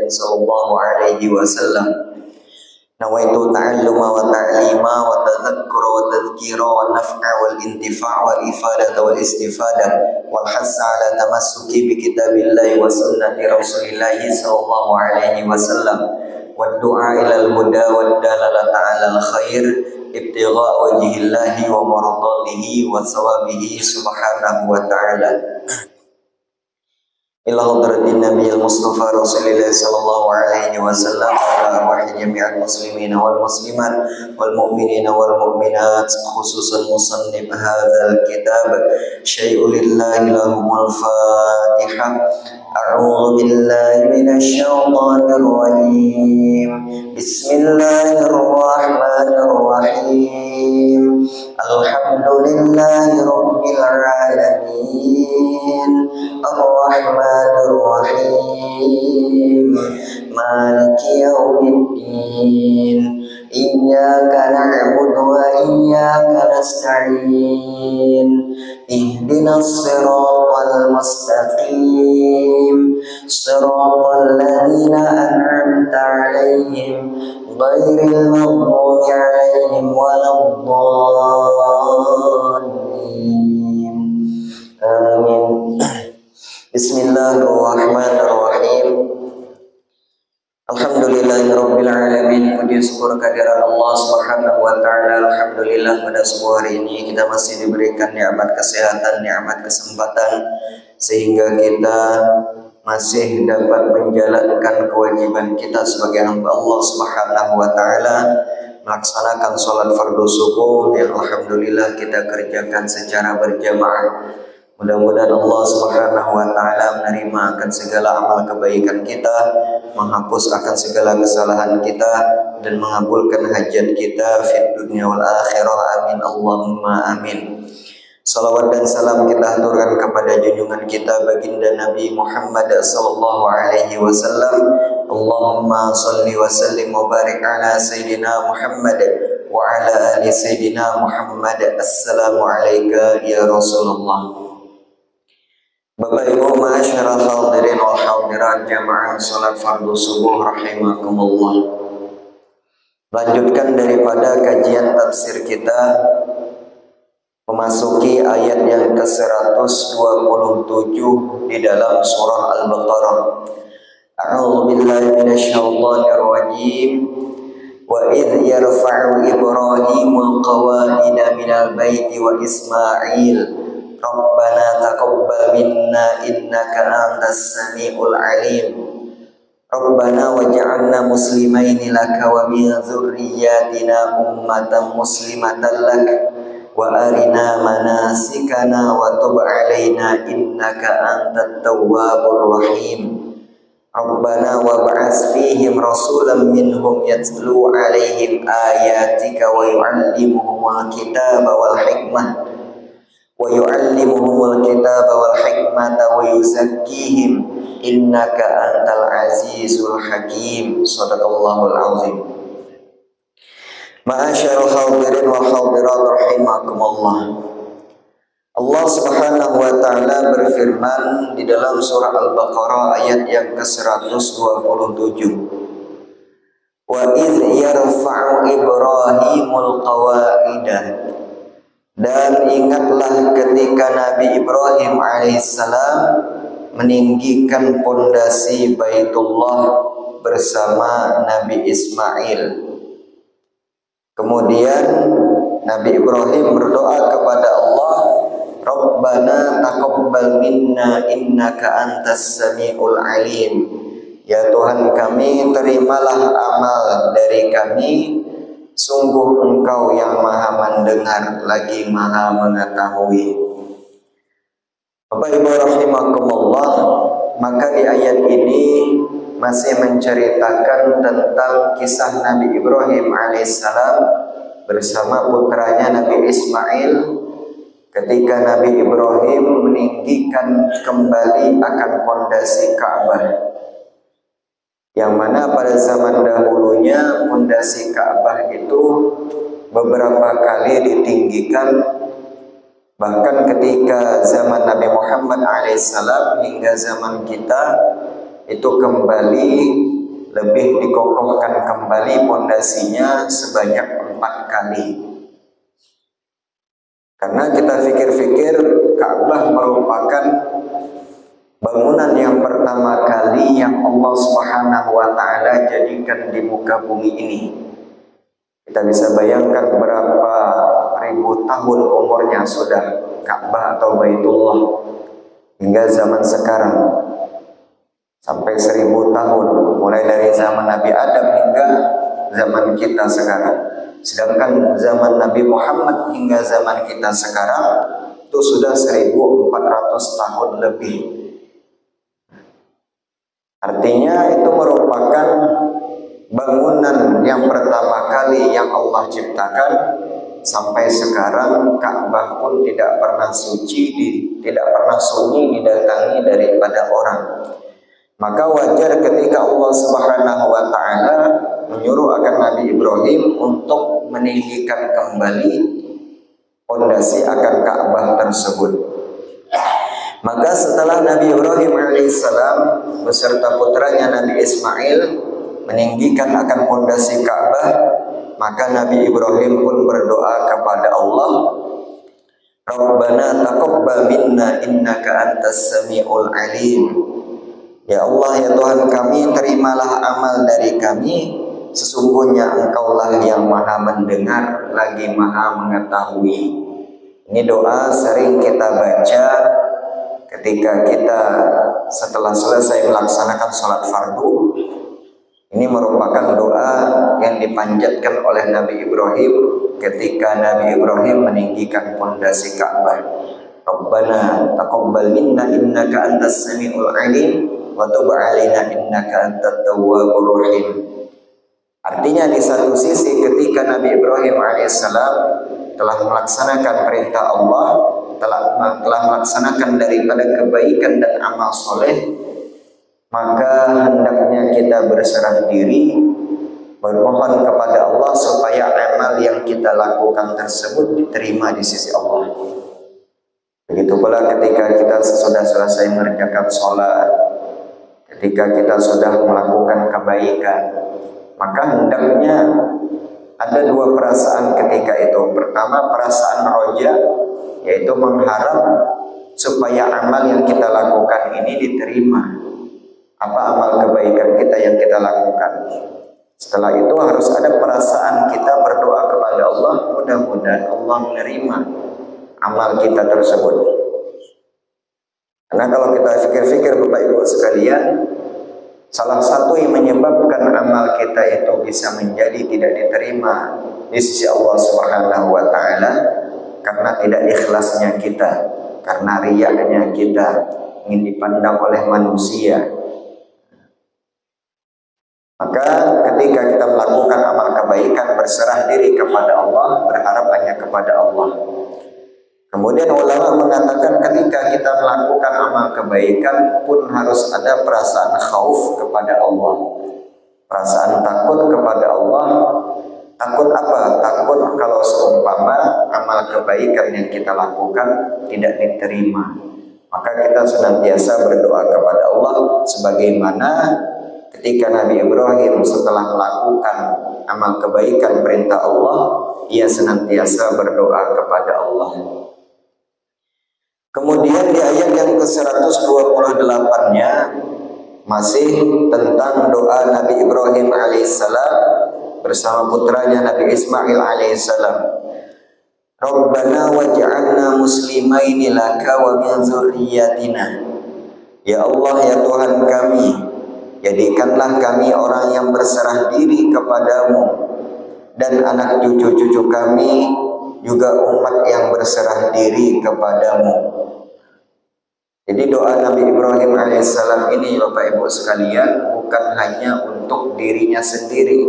sallallahu alaihi wasallam. Nawaitu ta'alluma wa ta'lima wa tadhakkura wa tadhkira wa naf'a wal intifa' wal ifadata wal istifada wal hassa ala tamassuki bi kitabillahi wa sunnati rasulillahi sallallahu alaihi wasallam wa du'a ila al-huda wa dalalata ala al-khair ibtigha wajhillahi wa maradatihi wa thawabihi subhanahu wa ta'ala. Ila hadratin Nabiyil Mustafa Rasulillah sallallahu alaihi wasallam wa arwahi jami'al muslimin wal muslimat wal mu'minin wal mu'minat, khususan musannif hadzal kitab syai'ul lillahi lahumul fatihah. A'udzu billahi minasy syaithanir rajim. Bismillahirrahmanirrahim. Alhamdulillahi rabbil alamin. Ar-Rahmanir Rahim. Maliki yaumiddin. Iyyaka na'budu wa iyyaka nasta'in. Ihdinas siratal mustaqim. Siratal ladzina an'amta 'alaihim ghairil maghdubi 'alaihim waladdallin. Amin. Bismillahirrahmanirrahim. Alhamdulillahirabbil alamin. Puji syukur kehadirat Allah Subhanahu wa taala. Alhamdulillah pada sebuah hari ini kita masih diberikan nikmat kesehatan, nikmat kesempatan sehingga kita masih dapat menjalankan kewajiban kita sebagai hamba Allah Subhanahu wa taala, melaksanakan sholat fardu subuh yang alhamdulillah kita kerjakan secara berjamaah. Mudah-mudahan Allah Subhanahu wa taala menerima akan segala amal kebaikan kita, menghapus akan segala kesalahan kita, dan mengabulkan hajat kita fid dunya wal akhirah. Amin Allahumma amin. Salawat dan salam kita haturkan kepada junjungan kita baginda Nabi Muhammad sallallahu alaihi wasallam. Allahumma shalli wa sallim wa barik ala sayyidina Muhammad wa ala ali sayyidina Muhammad. Assalamu alayka ya Rasulullah. Bapak Ibu ma'asyiral hadirin wal hadirat jamaah salat fardu subuh rahimakumullah. Lanjutkan daripada kajian tafsir kita, memasuki ayat yang ke-127 di dalam surah Al-Baqarah. A'udzu billahi minasyaitonir rajim. Wa idh yarfa'u Ibrahimul qawa'ida minal baiti wa Ismail Rabbana taqabbal minna innaka antas samiul alim. Rabbana waj'alna muslimaini laka wa min dzurriyyatina ummatan muslimatan lak wa arina manasikana wa tub 'alaina innaka antat tawwabur rahim. Rabbana wab'ats fihim rasulan minhum yatlu 'alaihim ayatika wa yu'allimuhumul kitaba wal hikmah wa yu'allimuhumul kitaba wal hikmata wa yuzakkihim innaka antal azizul hakim. Shadaqallahul azim. Ma'asyiral hadirin wa hadirat rahimakumullah. Allah Subhanahu wa taala berfirman di dalam surah Al-Baqarah ayat yang ke-127. Wa idh yarfa'u Ibrahimul qawaidah. Dan ingatlah ketika Nabi Ibrahim alaihissalam meninggikan pondasi Baitullah bersama Nabi Ismail. Kemudian Nabi Ibrahim berdoa kepada Allah, Rabbana taqabbal minna innaka antas samiul alim. Ya Tuhan kami, terimalah amal dari kami, sungguh Engkau yang maha mendengar lagi maha mengetahui. Bapak Ibu rahimakumullah, maka di ayat ini masih menceritakan tentang kisah Nabi Ibrahim alaihissalam bersama putranya Nabi Ismail ketika Nabi Ibrahim meninggikan kembali akan pondasi Ka'bah, yang mana pada zaman dahulunya pondasi Ka'bah itu beberapa kali ditinggikan, bahkan ketika zaman Nabi Muhammad alaihissalam hingga zaman kita itu kembali lebih dikokohkan kembali pondasinya sebanyak 4 kali. Karena kita pikir-pikir Ka'bah merupakan bangunan yang pertama kali yang Allah Subhanahu wa Ta'ala jadikan di muka bumi ini. Kita bisa bayangkan berapa ribu tahun umurnya sudah Ka'bah atau Baitullah hingga zaman sekarang, sampai 1000 tahun, mulai dari zaman Nabi Adam hingga zaman kita sekarang. Sedangkan zaman Nabi Muhammad hingga zaman kita sekarang itu sudah 1400 tahun lebih. Artinya itu merupakan bangunan yang pertama kali yang Allah ciptakan. Sampai sekarang Ka'bah pun tidak pernah tidak pernah sunyi didatangi daripada orang. Maka wajar ketika Allah Subhanahu wa Ta'ala menyuruh akan Nabi Ibrahim untuk meninggikan kembali pondasi akan Ka'bah tersebut. Maka setelah Nabi Ibrahim alaihissalam beserta putranya Nabi Ismail meninggikan akan pondasi Ka'bah, maka Nabi Ibrahim pun berdoa kepada Allah, Rabbana taqabbal minna innaka antas sami'ul alim. Ya Allah, ya Tuhan kami, terimalah amal dari kami, sesungguhnya Engkaulah yang maha mendengar lagi maha mengetahui. Ini doa sering kita baca ketika kita setelah selesai melaksanakan sholat fardu. Ini merupakan doa yang dipanjatkan oleh Nabi Ibrahim ketika Nabi Ibrahim meninggikan pondasi Ka'bah. Rabbana taqabbal minna innaka antas sami'ul alim wa tub 'alaina innaka antat tawwabur rahim. Artinya di satu sisi ketika Nabi Ibrahim alaihissalam telah melaksanakan perintah Allah, telah melaksanakan daripada kebaikan dan amal soleh, maka hendaknya kita berserah diri, bermohon kepada Allah supaya amal yang kita lakukan tersebut diterima di sisi Allah. Begitu pula ketika kita sudah selesai mengerjakan sholat, ketika kita sudah melakukan kebaikan, maka hendaknya ada 2 perasaan ketika itu. Pertama, perasaan roja, yaitu mengharap supaya amal yang kita lakukan ini diterima. Apa amal kebaikan kita yang kita lakukan. Setelah itu harus ada perasaan kita berdoa kepada Allah, mudah-mudahan Allah menerima amal kita tersebut. Karena kalau kita fikir-fikir Bapak Ibu sekalian, salah satu yang menyebabkan amal kita itu bisa menjadi tidak diterima di sisi Allah Subhanahu wa Ta'ala karena tidak ikhlasnya kita, karena riyaknya kita, ingin dipandang oleh manusia. Maka ketika kita melakukan amal kebaikan, berserah diri kepada Allah, berharap hanya kepada Allah. Kemudian ulama mengatakan ketika kita melakukan amal kebaikan pun harus ada perasaan khauf kepada Allah, perasaan takut kepada Allah. Takut apa? Takut kalau seumpama amal kebaikan yang kita lakukan tidak diterima. Maka kita senantiasa berdoa kepada Allah sebagaimana ketika Nabi Ibrahim setelah melakukan amal kebaikan perintah Allah, ia senantiasa berdoa kepada Allah. Kemudian di ayat yang ke-128-nya masih tentang doa Nabi Ibrahim alaihissalam bersama putranya Nabi Ismail alaihissalam. Rabbana waj'alna muslimaini laka wa min dzurriyyatina. Ya Allah, ya Tuhan kami, jadikanlah kami orang yang berserah diri kepadamu, dan anak cucu-cucu kami juga umat yang berserah diri kepadamu. Jadi doa Nabi Ibrahim alaihissalam ini Bapak Ibu sekalian bukan hanya untuk dirinya sendiri,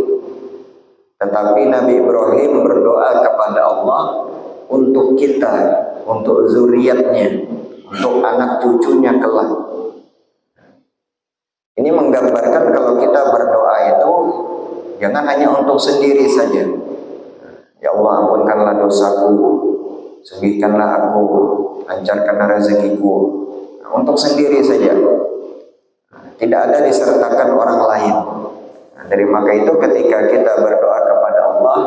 tetapi Nabi Ibrahim berdoa kepada Allah untuk kita, untuk zuriatnya, untuk anak cucunya kelak. Ini menggambarkan kalau kita berdoa itu jangan hanya untuk sendiri saja. Ya Allah, ampunkanlah dosaku, sugihkanlah aku, lancarkanlah rezekiku. Untuk sendiri saja. tidak ada disertakan orang lain. Nah, dari maka itu ketika kita berdoa kepada Allah,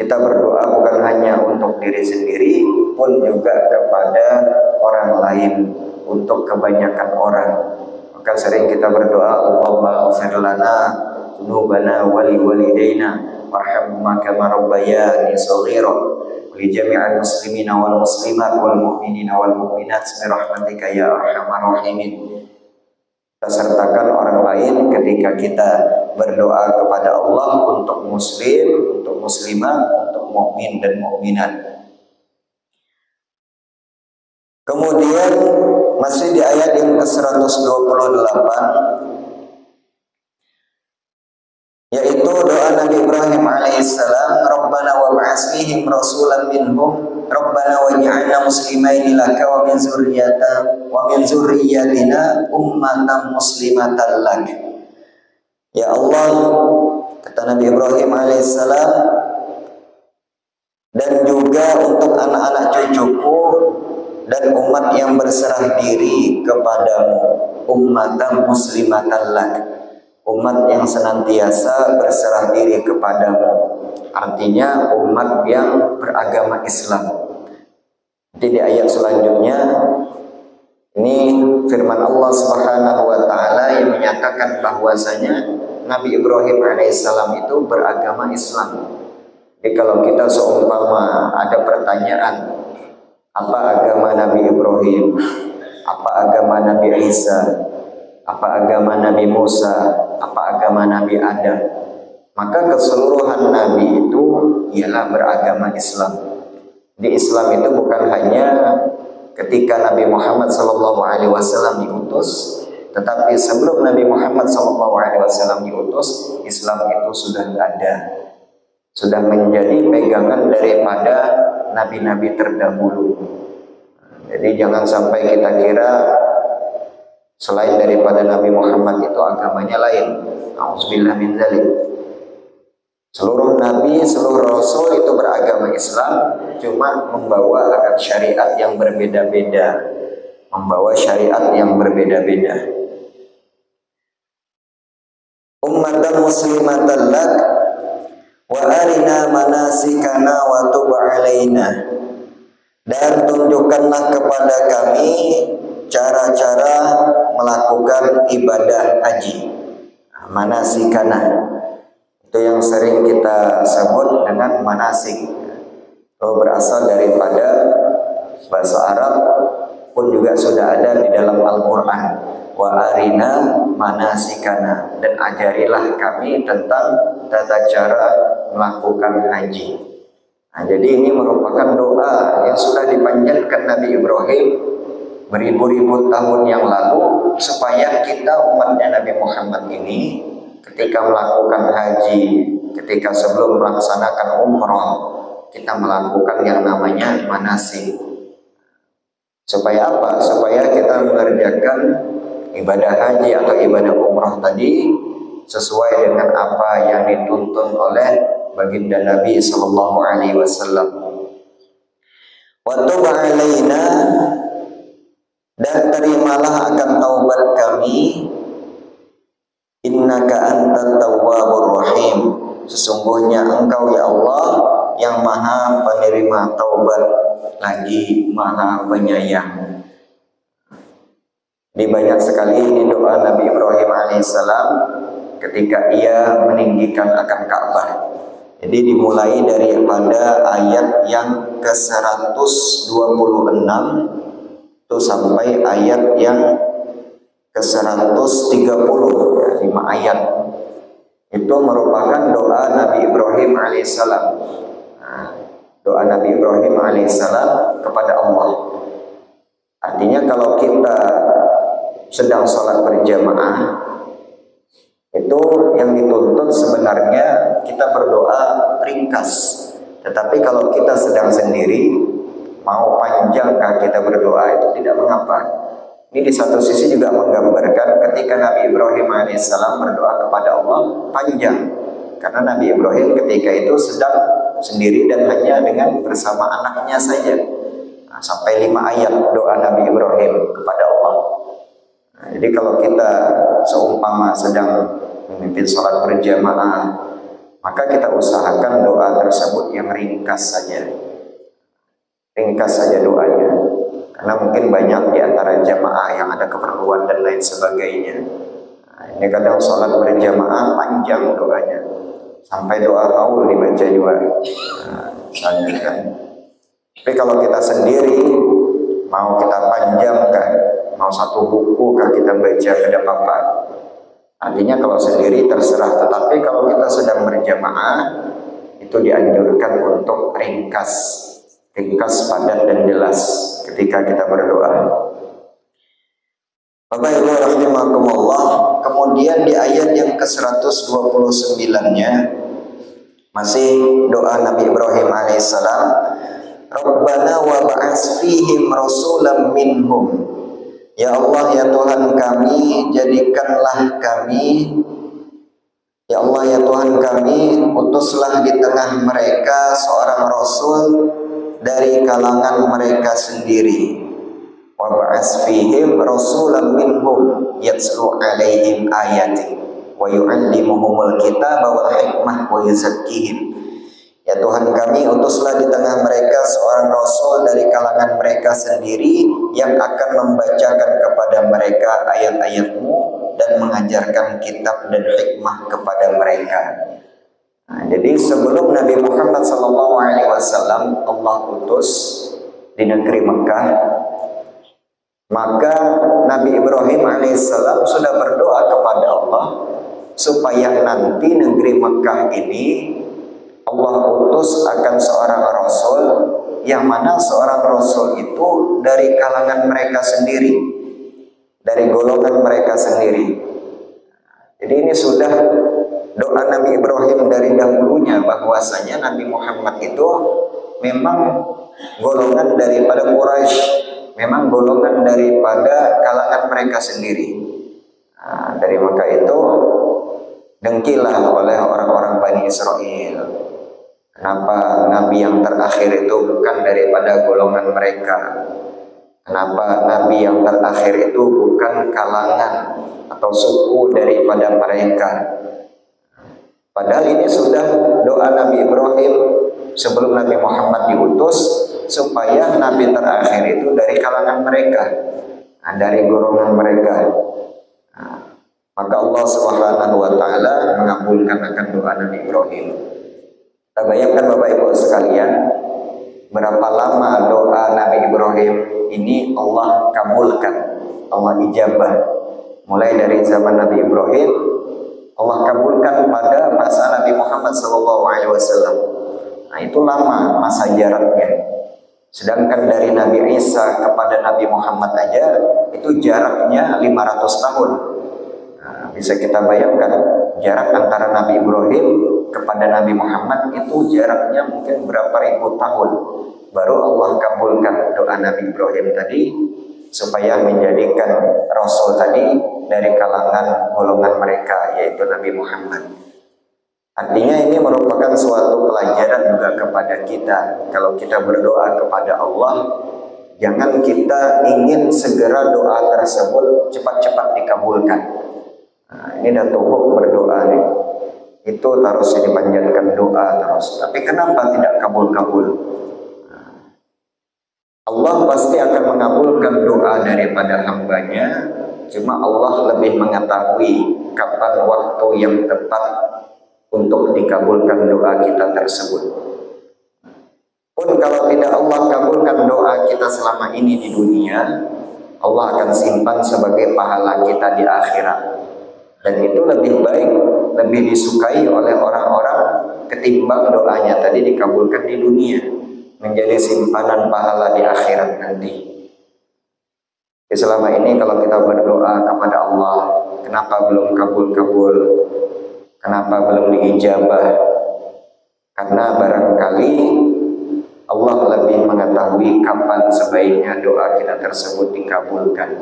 kita berdoa bukan hanya untuk diri sendiri, pun juga kepada orang lain, untuk kebanyakan orang. Maka sering kita berdoa, Allahumma ighfir lana dzunubana wa li walidayna warhamhuma kama rabbayani shaghira wa li jami'il muslimina wal muslimat wal mu'minina wal mu'minat bi rahmatika ya arhamar rahimin. Kita sertakan orang lain ketika kita berdoa kepada Allah untuk muslim, untuk muslimah, untuk mukmin dan mukminat. Kemudian masih di ayat yang ke-128, yaitu doa Nabi Ibrahim alaihissalam, Rabbana wa ba'ats fihim rasulan minhum Rabbana waj'alna muslimaini laka wa min zurriyyatina ummatan muslimatan lak. Ya Allah, kata Nabi Ibrahim alaihissalam, dan juga untuk anak-anak cucuku dan umat yang berserah diri kepadamu, ummatan muslimatan lak, umat yang senantiasa berserah diri kepadamu. Artinya umat yang beragama Islam. Jadi di ayat selanjutnya ini firman Allah Subhanahu wa taala yang menyatakan bahwasanya Nabi Ibrahim alaihissalam itu beragama Islam. Jadi kalau kita seumpama ada pertanyaan, apa agama Nabi Ibrahim, apa agama Nabi Isa, apa agama Nabi Musa, apa agama Nabi Adam, maka keseluruhan Nabi itu ialah beragama Islam. Di Islam itu bukan hanya ketika Nabi Muhammad SAW diutus, tetapi sebelum Nabi Muhammad SAW diutus, Islam itu sudah ada, sudah menjadi pegangan daripada nabi-nabi terdahulu. Jadi jangan sampai kita kira selain daripada Nabi Muhammad itu agamanya lain. Auzubillah min dzalik. Seluruh nabi, seluruh rasul itu beragama Islam, cuma membawa akan syariat yang berbeda-beda, membawa syariat yang berbeda-beda. Ummatan muslimatan lak wa arina manasikana wa tub alaina, dan tunjukkanlah kepada kami cara-cara melakukan ibadah haji. Manasikana itu yang sering kita sebut dengan manasik. Itu berasal daripada bahasa Arab, pun juga sudah ada di dalam Al-Quran. Wa arina manasikana, dan ajarilah kami tentang tata cara melakukan haji. Nah, jadi ini merupakan doa yang sudah dipanjatkan Nabi Ibrahim beribu-ribu tahun yang lalu, supaya kita umatnya Nabi Muhammad ini ketika melakukan haji, ketika sebelum melaksanakan umrah, kita melakukan yang namanya manasik. Supaya apa? Supaya kita mengerjakan ibadah haji atau ibadah umrah tadi sesuai dengan apa yang dituntun oleh baginda Nabi Sallallahu Alaihi Wasallam. Wa tub alaina, dan terimalah akan taubat kami, innaka antat tawwabur rahim, sesungguhnya engkau ya Allah yang maha penerima taubat lagi maha penyayang. Ini banyak sekali ini doa Nabi Ibrahim alaihissalam ketika ia meninggikan akan Ka'bah. Jadi dimulai daripada ayat yang ke-126 itu sampai ayat yang ke-130, 5 ayat. Itu merupakan doa Nabi Ibrahim alaihissalam. Doa Nabi Ibrahim alaihissalam kepada Allah. Artinya kalau kita sedang sholat berjamaah, itu yang dituntut sebenarnya kita berdoa ringkas. Tetapi kalau kita sedang sendiri, mau panjangkah kita berdoa, itu tidak mengapa. Ini di satu sisi juga menggambarkan ketika Nabi Ibrahim alaihissalam berdoa kepada Allah panjang, karena Nabi Ibrahim ketika itu sedang sendiri dan hanya dengan bersama anaknya saja. Sampai 5 ayat doa Nabi Ibrahim kepada Allah. Nah, jadi kalau kita seumpama sedang memimpin sholat berjamaah, maka kita usahakan doa tersebut yang ringkas saja doanya, karena mungkin banyak di antara jamaah yang ada keperluan dan lain sebagainya. Nah, ini kadang sholat berjamaah panjang doanya, sampai doa haul dibaca juga. Nah, kan. Tapi kalau kita sendiri, mau kita panjangkan, mau satu buku kah kita baca, tidak apa-apa. Artinya kalau sendiri terserah, tetapi kalau kita sedang berjamaah, itu dianjurkan untuk ringkas, padat dan jelas ketika kita berdoa. Bapak Ibu rahimakumullah, kemudian di ayat yang ke-129-nya masih doa Nabi Ibrahim alaihissalam, Rabbana wa ba'ats fihim rasulam minhum. Ya Allah, ya Tuhan kami, jadikanlah kami, ya Allah, ya Tuhan kami, utuslah di tengah mereka seorang rasul dari kalangan mereka sendiri. Wa ba'ats fihim rasulan minhum yatslu alaihim ayati wa yu'allimuhumul kitaba wal hikmah wa yuzakkihim. Ya Tuhan kami, utuslah di tengah mereka seorang rasul dari kalangan mereka sendiri yang akan membacakan kepada mereka ayat-ayat-Mu dan mengajarkan kitab dan hikmah kepada mereka. Nah, jadi sebelum Nabi Muhammad SAW Allah utus di negeri Mekah, maka Nabi Ibrahim alaihissalam sudah berdoa kepada Allah supaya nanti negeri Mekah ini Allah utus akan seorang rasul, yang mana seorang rasul itu dari kalangan mereka sendiri, dari golongan mereka sendiri. Jadi ini sudah doa Nabi Ibrahim dari dahulunya, bahwasanya Nabi Muhammad itu memang golongan daripada Quraisy, memang golongan daripada kalangan mereka sendiri. Nah, dari maka itu dengkilah oleh orang-orang Bani Israel. Kenapa Nabi yang terakhir itu bukan daripada golongan mereka? Kenapa Nabi yang terakhir itu bukan kalangan atau suku daripada mereka? Padahal ini sudah doa Nabi Ibrahim sebelum Nabi Muhammad diutus, supaya Nabi terakhir itu dari kalangan mereka, dari golongan mereka. Maka Allah Subhanahu wa Ta'ala mengabulkan akan doa Nabi Ibrahim. Kita bayangkan Bapak Ibu sekalian, berapa lama doa Nabi Ibrahim ini Allah kabulkan, Allah ijabah. Mulai dari zaman Nabi Ibrahim, Allah kabulkan pada masa Nabi Muhammad SAW. Nah, itu lama masa jaraknya. Sedangkan dari Nabi Isa kepada Nabi Muhammad aja itu jaraknya 500 tahun. Nah, bisa kita bayangkan jarak antara Nabi Ibrahim kepada Nabi Muhammad itu jaraknya mungkin berapa ribu tahun. Baru Allah kabulkan doa Nabi Ibrahim tadi supaya menjadikan Rasul tadi dari kalangan golongan mereka, yaitu Nabi Muhammad. Artinya ini merupakan suatu pelajaran juga kepada kita. Kalau kita berdoa kepada Allah, jangan kita ingin segera doa tersebut cepat-cepat dikabulkan. Nah, ini Datuk berdoa nih, itu terus dipanjatkan doa terus. Tapi kenapa tidak kabul-kabul? Allah pasti akan mengabulkan doa daripada hambanya. Cuma Allah lebih mengetahui kapan waktu yang tepat untuk dikabulkan doa kita tersebut. Pun kalau tidak Allah kabulkan doa kita selama ini di dunia, Allah akan simpan sebagai pahala kita di akhirat. Dan itu lebih baik, lebih disukai oleh orang-orang ketimbang doanya tadi dikabulkan di dunia, menjadi simpanan pahala di akhirat nanti. Jadi selama ini kalau kita berdoa kepada Allah, kenapa belum kabul-kabul? Kenapa belum diijabah? Karena barangkali Allah lebih mengetahui kapan sebaiknya doa kita tersebut dikabulkan.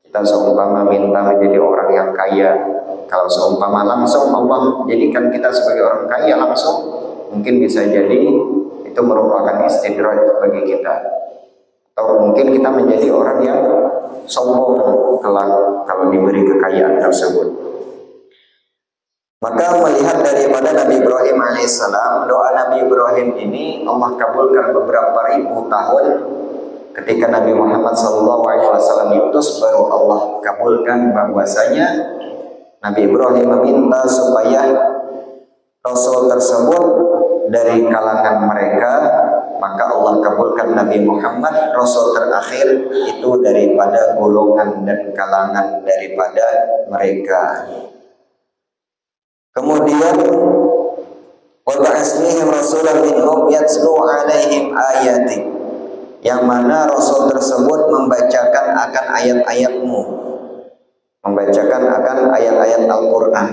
Kita seumpama minta menjadi orang yang kaya, kalau seumpama langsung Allah jadikan kita sebagai orang kaya langsung, mungkin bisa jadi itu merupakan istidraj bagi kita. Atau mungkin kita menjadi orang yang sombong kelak kalau diberi kekayaan tersebut. Maka melihat daripada Nabi Ibrahim alaihissalam, doa Nabi Ibrahim ini Allah kabulkan beberapa ribu tahun. Ketika Nabi Muhammad SAW diutus, baru Allah kabulkan bahwasanya Nabi Ibrahim meminta supaya Rasul tersebut dari kalangan mereka, maka Allah kabulkan Nabi Muhammad Rasul terakhir itu daripada golongan dan kalangan daripada mereka. Kemudian wa ba'atsnihim rasulan minhum yatslu 'alaihim ayati, yang mana Rasul tersebut membacakan akan ayat-ayatmu, membacakan akan ayat-ayat Al-Quran.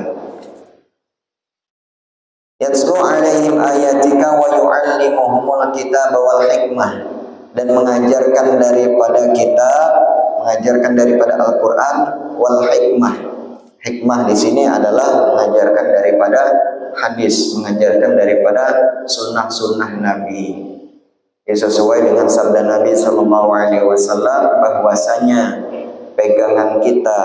Yatslu 'alaihim ayatika wa yu'allimuhumul kitaba wal hikmah, dan mengajarkan daripada kitab, mengajarkan daripada Al-Quran wal hikmah. Hikmah di sini adalah mengajarkan daripada hadis, mengajarkan daripada sunnah-sunnah Nabi. Ya, sesuai dengan sabda Nabi SAW bahwasanya pegangan kita,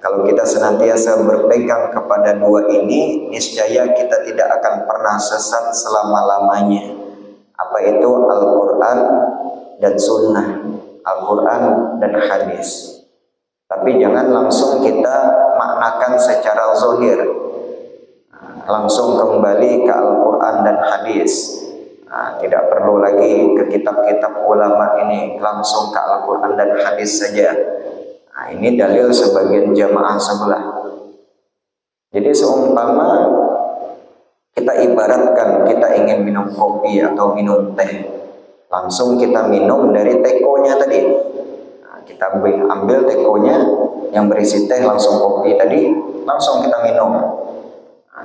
kalau kita senantiasa berpegang kepada dua ini, niscaya kita tidak akan pernah sesat selama-lamanya. Apa itu? Al-Quran dan sunnah, Al-Quran dan hadis. Tapi jangan langsung kita maknakan secara zahir, langsung kembali ke Al-Quran dan hadis. Tidak perlu lagi ke kitab-kitab ulama ini, langsung ke Al-Quran dan hadis saja. Ini dalil sebagian jamaah sebelah. Jadi seumpama kita ibaratkan kita ingin minum kopi atau minum teh, langsung kita minum dari tekonya tadi. Kita ambil tekonya yang berisi teh, langsung kopi tadi, langsung kita minum.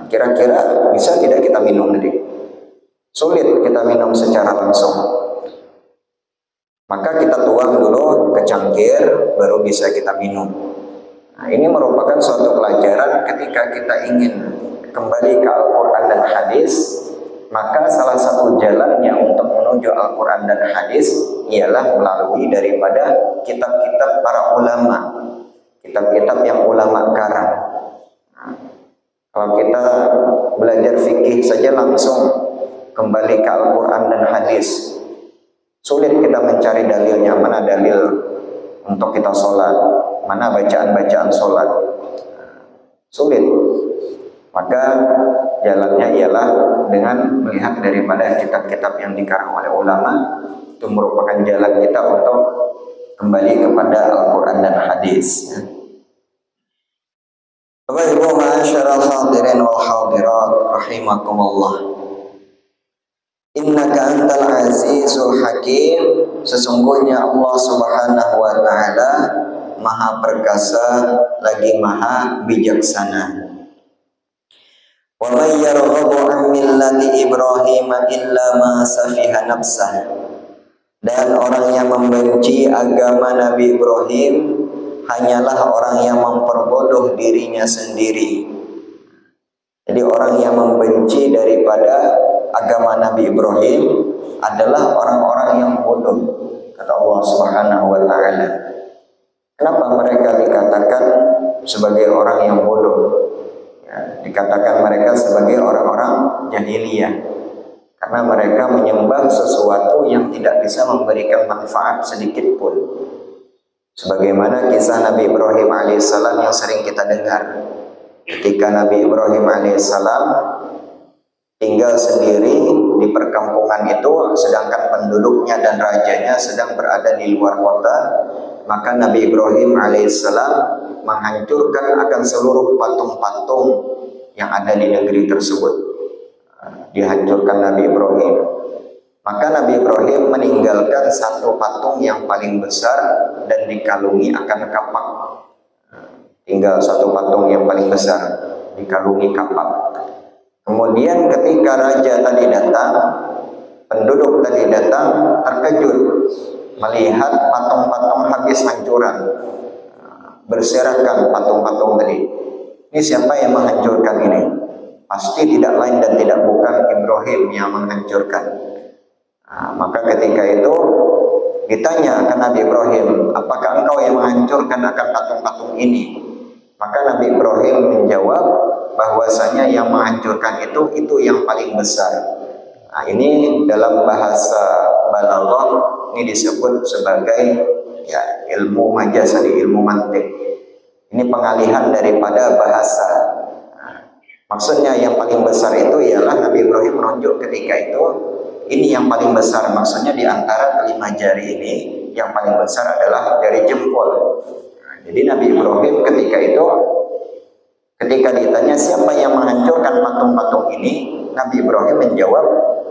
Kira-kira bisa tidak kita minum tadi? Sulit kita minum secara langsung. Maka kita tuang dulu ke cangkir, baru bisa kita minum. Ini merupakan suatu pelajaran ketika kita ingin kembali ke Al-Quran dan hadis. Maka salah satu jalannya untuk menuju Al-Quran dan hadis ialah melalui daripada kitab-kitab para ulama, kitab-kitab yang ulama karang. Kalau kita belajar fikih saja langsung kembali ke Al-Quran dan hadis, sulit kita mencari dalilnya, mana dalil untuk kita sholat, mana bacaan-bacaan sholat, sulit. Maka jalannya ialah dengan melihat daripada kitab-kitab yang dikarang oleh ulama. Itu merupakan jalan kita untuk kembali kepada Al-Quran dan hadis. Bapak Ibu ma'asyiral hadirin wal hadirat rahimakumullah. Innaka antal azizul hakim, sesungguhnya Allah Subhanahu wa taala Maha perkasa lagi Maha bijaksana. Wa may yarghabu an millati Ibrahim illa ma safiha nafsah, dan orang yang membenci agama Nabi Ibrahim hanyalah orang yang memperbodoh dirinya sendiri. Jadi orang yang membenci daripada agama Nabi Ibrahim adalah orang-orang yang bodoh, kata Allah Subhanahu wa taala. Kenapa mereka dikatakan sebagai orang yang bodoh? Dikatakan mereka sebagai orang-orang jahiliyah karena mereka menyembah sesuatu yang tidak bisa memberikan manfaat sedikit pun. Sebagaimana kisah Nabi Ibrahim alaihissalam yang sering kita dengar. Ketika Nabi Ibrahim alaihissalam tinggal sendiri di perkampungan itu, sedangkan penduduknya dan rajanya sedang berada di luar kota, maka Nabi Ibrahim alaihissalam menghancurkan akan seluruh patung-patung yang ada di negeri tersebut. Dihancurkan Nabi Ibrahim. Maka Nabi Ibrahim meninggalkan satu patung yang paling besar dan dikalungi akan kapak. Tinggal satu patung yang paling besar dikalungi kapak. Kemudian ketika raja tadi datang, penduduk tadi datang terkejut melihat patung-patung habis hancuran, berserakan patung-patung tadi. Ini siapa yang menghancurkan ini? Pasti tidak lain dan tidak bukan Ibrahim yang menghancurkan. Maka ketika itu ditanya akan Nabi Ibrahim, apakah engkau yang menghancurkan akan patung-patung ini? Maka Nabi Ibrahim menjawab bahwasanya yang menghancurkan itu yang paling besar. Nah, ini dalam bahasa balaghah ini disebut sebagai ya ilmu majaz, ilmu mantik. Ini pengalihan daripada bahasa. Nah, maksudnya yang paling besar itu ialah Nabi Ibrahim menunjuk ketika itu ini yang paling besar. Maksudnya di antara kelima jari ini yang paling besar adalah jari jempol. Nah, jadi Nabi Ibrahim ketika ditanya siapa yang menghancurkan patung-patung ini, Nabi Ibrahim menjawab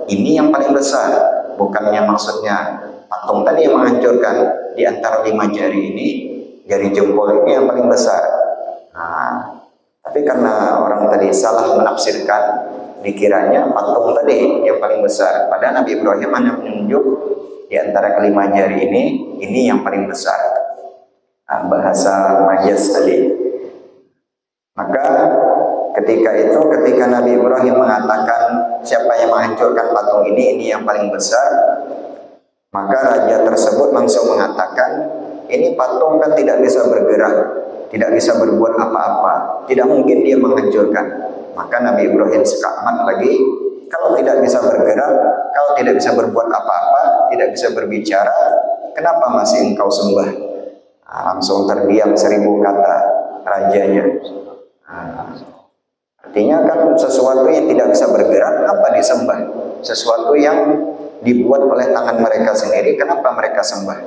ini yang paling besar. Bukannya maksudnya patung tadi yang menghancurkan, di antara 5 jari ini, jari jempol ini yang paling besar. Nah, tapi karena orang tadi salah menafsirkan, dikiranya patung tadi yang paling besar. Padahal Nabi Ibrahim hanya menunjuk di antara kelima jari ini yang paling besar. Nah, bahasa majaz tadi. Maka ketika Nabi Ibrahim mengatakan siapa yang menghancurkan patung ini yang paling besar, maka raja tersebut langsung mengatakan ini patung kan tidak bisa bergerak, tidak bisa berbuat apa-apa, tidak mungkin dia menghancurkan. Maka Nabi Ibrahim sekamat lagi, kalau tidak bisa bergerak, kalau tidak bisa berbuat apa-apa, tidak bisa berbicara, kenapa masih engkau sembah? Nah, langsung terdiam 1000 kata rajanya. Nah, artinya kan sesuatu yang tidak bisa bergerak, apa disembah? Sesuatu yang dibuat oleh tangan mereka sendiri, kenapa mereka sembah?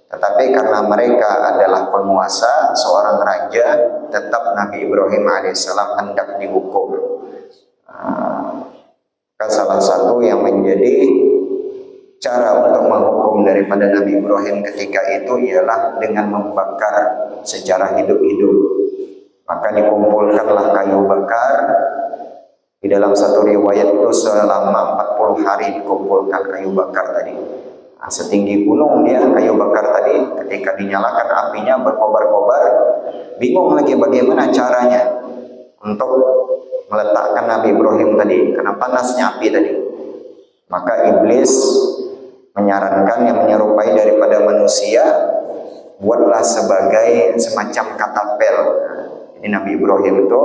Tetapi karena mereka adalah penguasa, seorang raja, tetap Nabi Ibrahim alaihissalam hendak dihukum. Salah satu yang menjadi cara untuk menghukum daripada Nabi Ibrahim ketika itu ialah dengan membakar secara hidup-hidup. Maka dikumpulkanlah kayu bakar. Di dalam satu riwayat itu selama 40 hari dikumpulkan kayu bakar tadi. Nah, setinggi gunung dia kayu bakar tadi, ketika dinyalakan apinya berkobar-kobar, bingung lagi bagaimana caranya untuk meletakkan Nabi Ibrahim tadi, karena panasnya api tadi. Maka iblis menyarankan yang menyerupai daripada manusia, buatlah sebagai semacam katapel. Jadi Nabi Ibrahim itu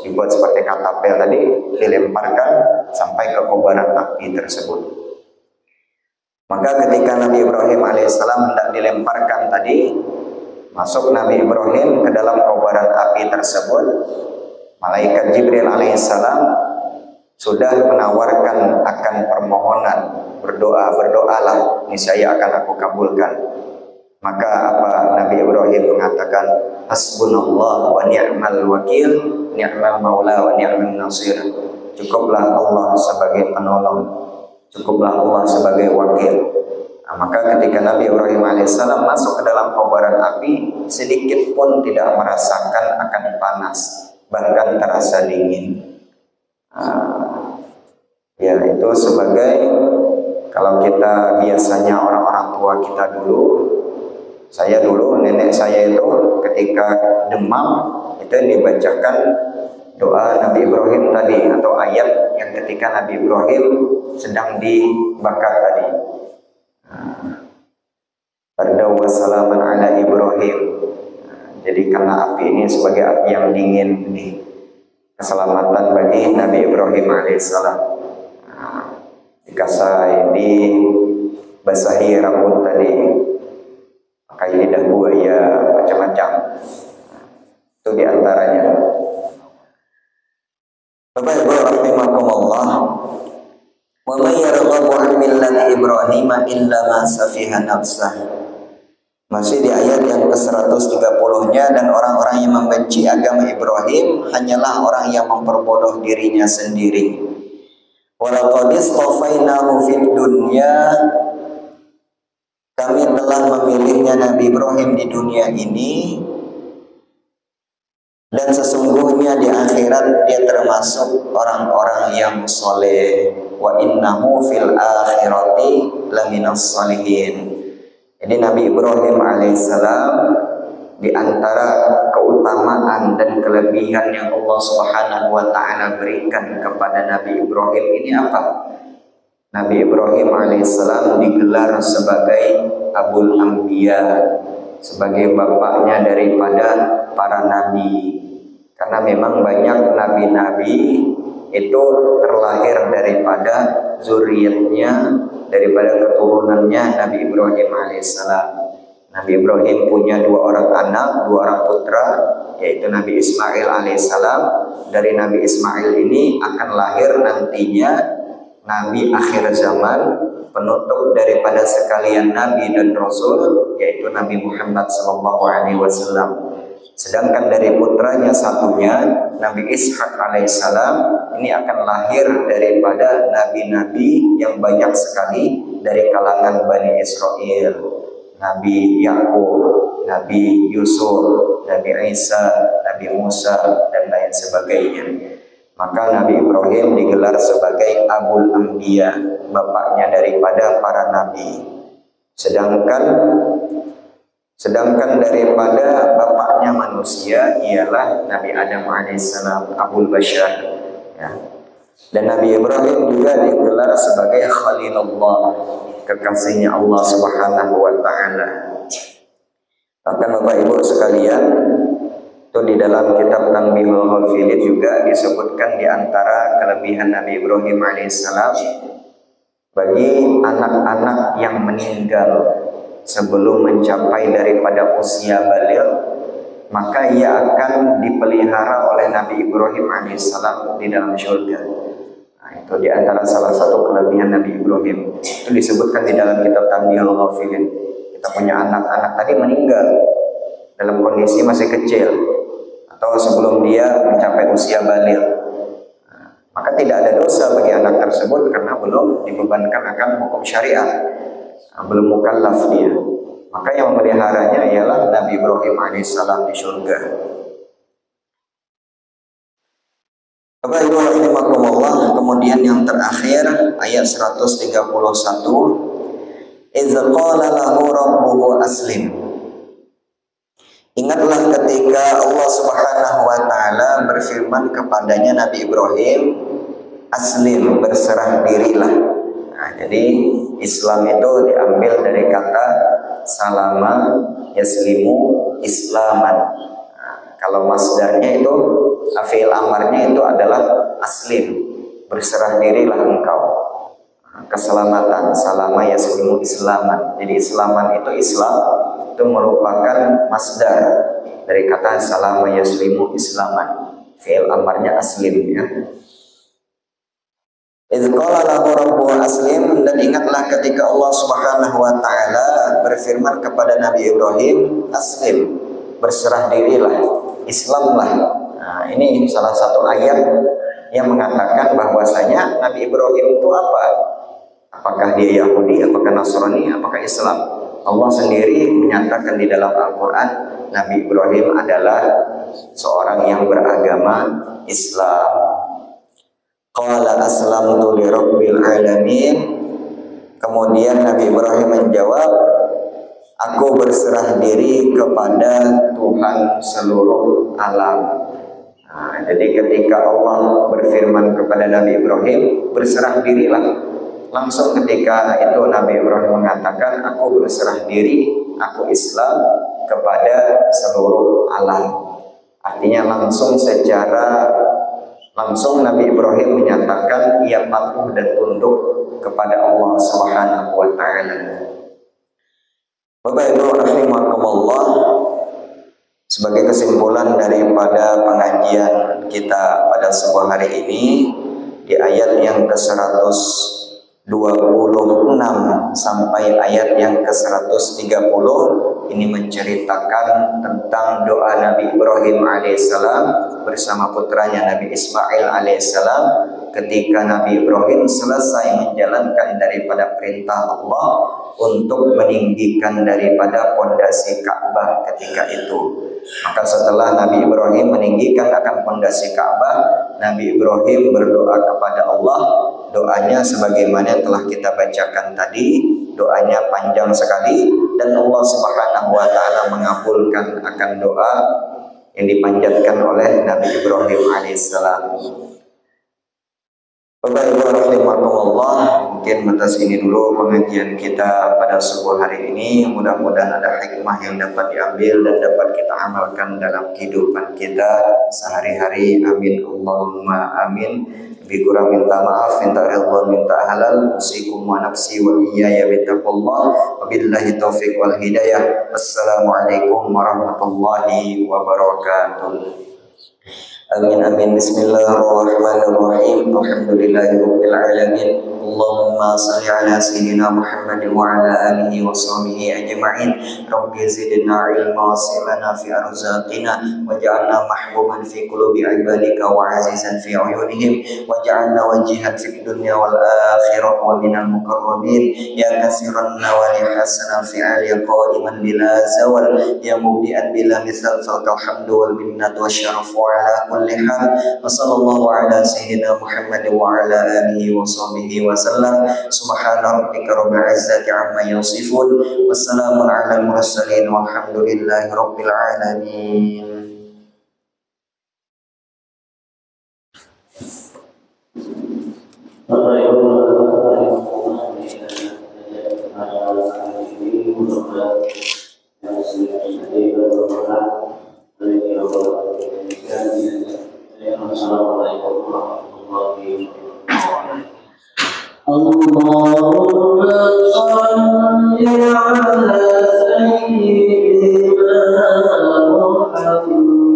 dibuat seperti katapel tadi, dilemparkan sampai ke kobaran api tersebut. Maka ketika Nabi Ibrahim alaihissalam hendak dilemparkan tadi, masuk Nabi Ibrahim ke dalam kobaran api tersebut, malaikat Jibril alaihissalam sudah menawarkan akan permohonan, berdoalah, niscaya akan aku kabulkan. Maka apa Nabi Ibrahim mengatakan, hasbunallah wa ni'mal wakil, ni'mal maula wa ni'mal nasir. Cukuplah Allah sebagai penolong, cukuplah Allah sebagai wakil. Nah, maka ketika Nabi Ibrahim alaihissalam masuk ke dalam kobaran api, sedikit pun tidak merasakan akan panas, bahkan terasa dingin. Ya, itu sebagai, kalau kita biasanya orang-orang tua kita dulu, saya dulu, nenek saya itu ketika demam itu dibacakan doa Nabi Ibrahim tadi, atau ayat yang ketika Nabi Ibrahim sedang dibakar tadi. Barda wa salaman ala Ibrahim. Jadi karena api ini sebagai api yang dingin, ini keselamatan bagi Nabi Ibrahim alaihissalam. Dikasih di basahi rambut tadi, maka ini dah buaya macam-macam. Itu diantaranya. Bapak Ibu rahimakumullah, wa may yarghabu an millati Ibrahim illa ma safiha nafsah. Masih di ayat yang ke-130-nya, dan orang-orang yang membenci agama Ibrahim hanyalah orang yang memperbodoh dirinya sendiri. Walaqad istafainahu fid dunya, kami telah memilihnya Nabi Ibrahim di dunia ini, dan sesungguhnya di akhirat dia termasuk orang-orang yang soleh. Wa innahu fil akhirati laminas solihin. Jadi Nabi Ibrahim alaihissalam, di antara keutamaan dan kelebihan yang Allah Subhanahu wa taala berikan kepada Nabi Ibrahim ini apa? Nabi Ibrahim alaihissalam digelar sebagai Abul Anbiya, sebagai bapaknya daripada para nabi. Karena memang banyak nabi-nabi itu terlahir daripada zuriatnya, daripada keturunannya Nabi Ibrahim alaihissalam. Nabi Ibrahim punya 2 orang anak, 2 orang putra, yaitu Nabi Ismail alaihissalam. Dari Nabi Ismail ini akan lahir nantinya Nabi akhir zaman, penutup daripada sekalian Nabi dan Rasul, yaitu Nabi Muhammad SAW. Sedangkan dari putranya satunya, Nabi Ishak alaihissalam, ini akan lahir daripada nabi-nabi yang banyak sekali dari kalangan Bani Israel. Nabi Yakub, Nabi Yusuf, Nabi Isa, Nabi Musa, dan lain sebagainya. Maka Nabi Ibrahim digelar sebagai Abul Anbiya, bapaknya daripada para nabi. Sedangkan daripada bapaknya manusia ialah Nabi Adam alaihissalam, Abul Bashar. Ya. Dan Nabi Ibrahim juga digelar sebagai Khalilullah, kekasihnya Allah Subhanahu wa Ta'ala. Bahkan Bapak Ibu sekalian, itu di dalam kitab Tanbihul Ghafilin juga disebutkan di antara kelebihan Nabi Ibrahim alaihissalam, bagi anak-anak yang meninggal sebelum mencapai daripada usia baligh, maka ia akan dipelihara oleh Nabi Ibrahim alaihissalam di dalam surga. Nah, itu di antara salah satu kelebihan Nabi Ibrahim. Itu disebutkan di dalam kitab Tanbihul Ghafilin. Kita punya anak-anak tadi meninggal dalam kondisi masih kecil atau sebelum dia mencapai usia baligh. Nah, maka tidak ada dosa bagi anak tersebut karena belum dibebankan akan hukum syariat. Belum mukallaf dia. Maka yang memeliharanya ialah Nabi Ibrahim alaihissalam di surga. Bapak Ibu rahimakumullah, kemudian yang terakhir ayat 131, idz qala lahu rabbuhu aslim. Ingatlah ketika Allah Subhanahu wa Ta'ala berfirman kepadanya Nabi Ibrahim, aslim, berserah dirilah. Nah, jadi Islam itu diambil dari kata salama yaslimu islaman. Nah, kalau masdarnya itu fi'il amarnya itu adalah aslim, berserah dirilah engkau. Nah, keselamatan, salama yaslimu islaman. Jadi islaman itu Islam itu merupakan masdar dari kata salama yaslimu islaman. Fi'il amarnya aslim, ya. Idz qala lahu rabbuhu aslim, dan ingatlah ketika Allah Subhanahu wa Ta'ala berfirman kepada Nabi Ibrahim, aslim, berserah dirilah, Islamlah. Nah, ini salah satu ayat yang mengatakan bahwasanya Nabi Ibrahim itu apa? Apakah dia Yahudi, apakah Nasrani, apakah Islam? Allah sendiri menyatakan di dalam Al-Quran, Nabi Ibrahim adalah seorang yang beragama Islam. Qala aslamtu li rabbil alamin. Kemudian Nabi Ibrahim menjawab, aku berserah diri kepada Tuhan seluruh alam. Nah, jadi ketika Allah berfirman kepada Nabi Ibrahim, berserah dirilah, langsung ketika itu Nabi Ibrahim mengatakan, aku berserah diri, aku Islam kepada seluruh alam. Artinya langsung Nabi Ibrahim menyatakan ia patuh dan tunduk kepada Allah Subhanahu wa Ta'ala. Bapak Ibu rahimakumullah, sebagai kesimpulan daripada pengajian kita pada sebuah hari ini, di ayat yang ke-126 sampai ayat yang ke-130 ini menceritakan tentang doa Nabi Ibrahim alaihissalam bersama putranya Nabi Ismail alaihissalam ketika Nabi Ibrahim selesai menjalankan daripada perintah Allah untuk meninggikan daripada pondasi Ka'bah ketika itu. Maka setelah Nabi Ibrahim meninggikan akan pondasi Ka'bah, Nabi Ibrahim berdoa kepada Allah. Doanya sebagaimana yang telah kita bacakan tadi, doanya panjang sekali dan Allah Subhanahu wa Ta'ala mengabulkan akan doa yang dipanjatkan oleh Nabi Ibrahim alaihissalam. Bapak Ibu rahimakumullah, mungkin atas ini dulu pengajian kita pada subuh hari ini. Mudah-mudahan ada hikmah yang dapat diambil dan dapat kita amalkan dalam kehidupan kita sehari-hari. Amin Allahumma amin. Lebih kurang minta maaf, minta ridha, minta halal. Usikum wa nafsi wa iyaya bittaqullah. Wabillahi taufiq wal hidayah. Assalamualaikum warahmatullahi wabarakatuh. Amin amin. Bismillahirrahmanirrahim. Alhamdulillahirabbil alamin. Allahumma shalli ala sayyidina Muhammad wa ala alihi wa sahbihi ajma'in. Rabbi zidna ilma wasilana fi arzaqina waj'alna mahbuban fi qulubi ibadika wa azizan fi uyunihim waj'alna wajihan fi dunya wal akhirah wa minal muqarrabin ya katsiran nawali hasanan fi ali qaiman bila zawal ya mubdi'an bila misal falkal hamdu wal minnatu wasyarafu ala kulli hal. Wa sallallahu ala sayyidina Muhammad wa ala alihi wa sahbihi wa sallam. Subhana rabbika rabbil izzati amma yasifun. Wassalamun ala al-mursalin walhamdulillahi rabbil alamin. Assalamualaikum warahmatullahi wabarakatuh. Allahumma shalli ala sayyidina Muhammad wa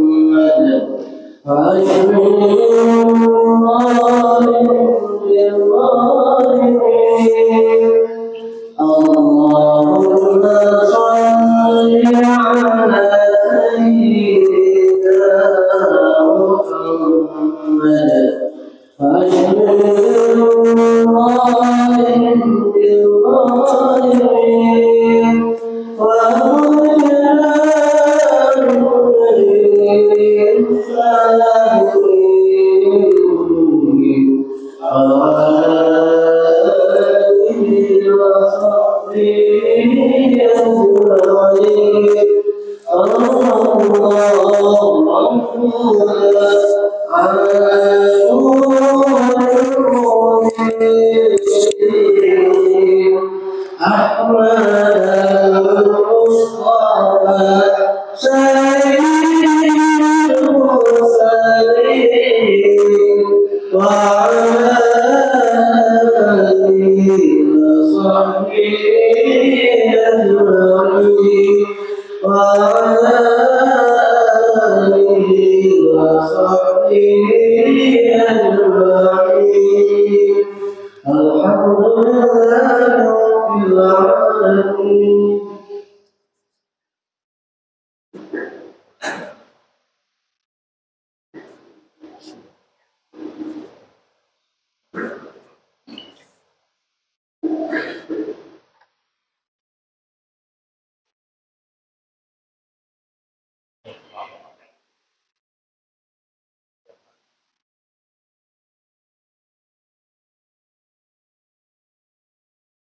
Wow.